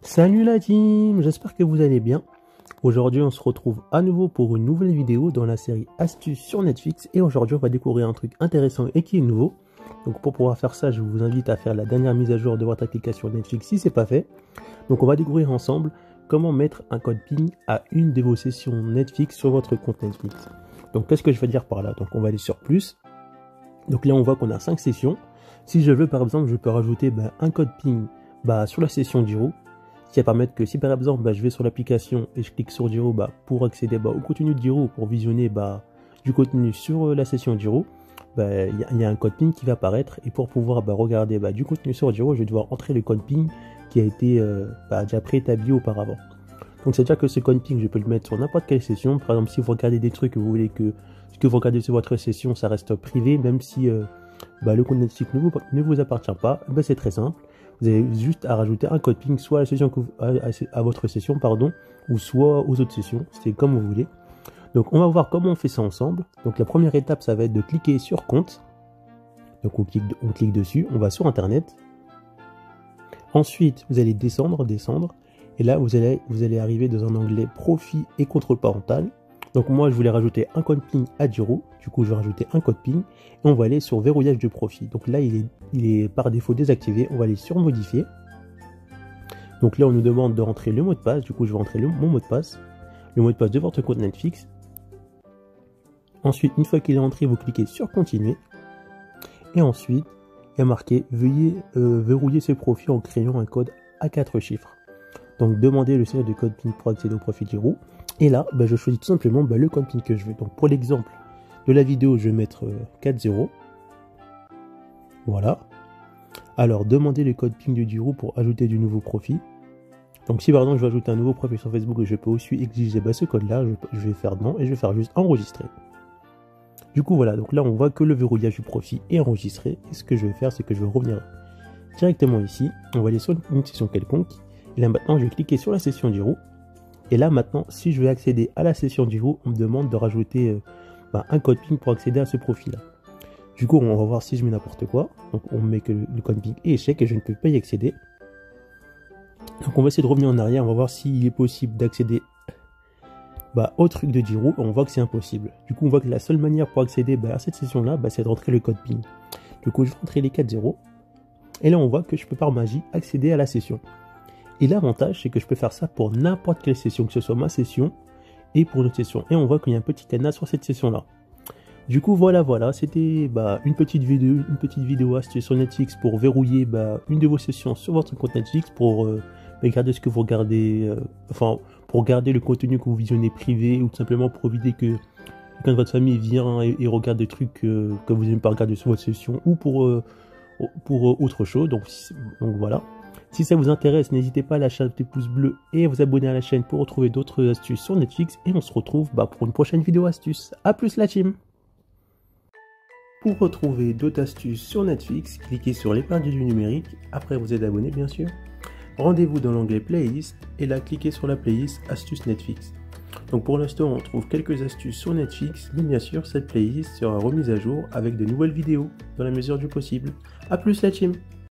Salut la team, j'espère que vous allez bien. Aujourd'hui on se retrouve à nouveau pour une nouvelle vidéo dans la série Astuces sur Netflix. Et aujourd'hui on va découvrir un truc intéressant et qui est nouveau. Donc pour pouvoir faire ça, je vous invite à faire la dernière mise à jour de votre application Netflix si c'est pas fait. Donc on va découvrir ensemble comment mettre un code PIN à une de vos sessions Netflix sur votre compte Netflix. Donc qu'est-ce que je veux dire par là? Donc on va aller sur plus. Donc là on voit qu'on a 5 sessions. Si je veux par exemple, je peux rajouter un code PIN sur la session Giro, qui va permettre que si par exemple je vais sur l'application et je clique sur Giro pour accéder au contenu de Giro, pour visionner du contenu sur la session Giro, il y a un code PIN qui va apparaître, et pour pouvoir regarder du contenu sur Giro, je vais devoir entrer le code PIN qui a été déjà préétabli auparavant. Donc c'est-à-dire que ce code PIN, je peux le mettre sur n'importe quelle session. Par exemple, si vous regardez des trucs que vous voulez que ce que vous regardez sur votre session, ça reste privé, même si le compte Netflix ne vous appartient pas, c'est très simple. Vous avez juste à rajouter un code PIN soit à la session à votre session, ou soit aux autres sessions, c'est comme vous voulez. Donc on va voir comment on fait ça ensemble. Donc la première étape, ça va être de cliquer sur compte. Donc on clique dessus, on va sur internet. Ensuite vous allez descendre, et là vous allez arriver dans un onglet profil et contrôle parental. Donc moi je voulais rajouter un code PIN à Giro, du coup je vais rajouter un code PIN, et on va aller sur verrouillage du profil. Donc là il est par défaut désactivé, on va aller sur modifier. Donc là on nous demande de rentrer le mot de passe, du coup je vais rentrer mon mot de passe de votre compte Netflix. Ensuite, une fois qu'il est entré, vous cliquez sur continuer, et ensuite il y a marqué veuillez verrouiller ce profil en créant un code à 4 chiffres. Donc demandez le signe de code PIN pour accéder au profil Giro. Et là, je choisis tout simplement le code PIN que je veux. Donc pour l'exemple de la vidéo, je vais mettre 40. Voilà. Alors demandez le code PIN de Giro pour ajouter du nouveau profil. Donc si par exemple je veux ajouter un nouveau profil sur Facebook, et je peux aussi exiger ce code-là, je vais faire non, et je vais faire juste enregistrer. Du coup voilà, donc là on voit que le verrouillage du profil est enregistré. Et ce que je vais faire, c'est que je vais revenir directement ici. On va aller sur une session quelconque. Et là maintenant je vais cliquer sur la session Giro. Et là maintenant, si je veux accéder à la session Giro, on me demande de rajouter un code PIN pour accéder à ce profil-là. Du coup, on va voir si je mets n'importe quoi. Donc on met que le code PIN est échec et je ne peux pas y accéder. Donc on va essayer de revenir en arrière, on va voir s'il est possible d'accéder au truc de Giro. On voit que c'est impossible. Du coup, on voit que la seule manière pour accéder à cette session-là, c'est de rentrer le code PIN. Du coup, je vais rentrer les 40. Et là, on voit que je peux par magie accéder à la session. Et l'avantage, c'est que je peux faire ça pour n'importe quelle session, que ce soit ma session et pour une autre session. Et on voit qu'il y a un petit cadenas sur cette session-là. Du coup, voilà, c'était une petite vidéo astuce sur Netflix pour verrouiller une de vos sessions sur votre compte Netflix, pour regarder ce que vous regardez, pour garder le contenu que vous visionnez privé, ou tout simplement pour éviter que quelqu'un de votre famille vient et regarde des trucs que vous n'aimez pas regarder sur votre session, ou pour autre chose. Donc voilà. Si ça vous intéresse, n'hésitez pas à lâcher un petit pouce bleu et à vous abonner à la chaîne pour retrouver d'autres astuces sur Netflix. Et on se retrouve pour une prochaine vidéo astuce. A plus la team! Pour retrouver d'autres astuces sur Netflix, cliquez sur l'épingle du numérique, après vous êtes abonné bien sûr. Rendez-vous dans l'onglet playlist, et là cliquez sur la playlist astuces Netflix. Donc pour l'instant on trouve quelques astuces sur Netflix, mais bien sûr cette playlist sera remise à jour avec de nouvelles vidéos dans la mesure du possible. A plus la team!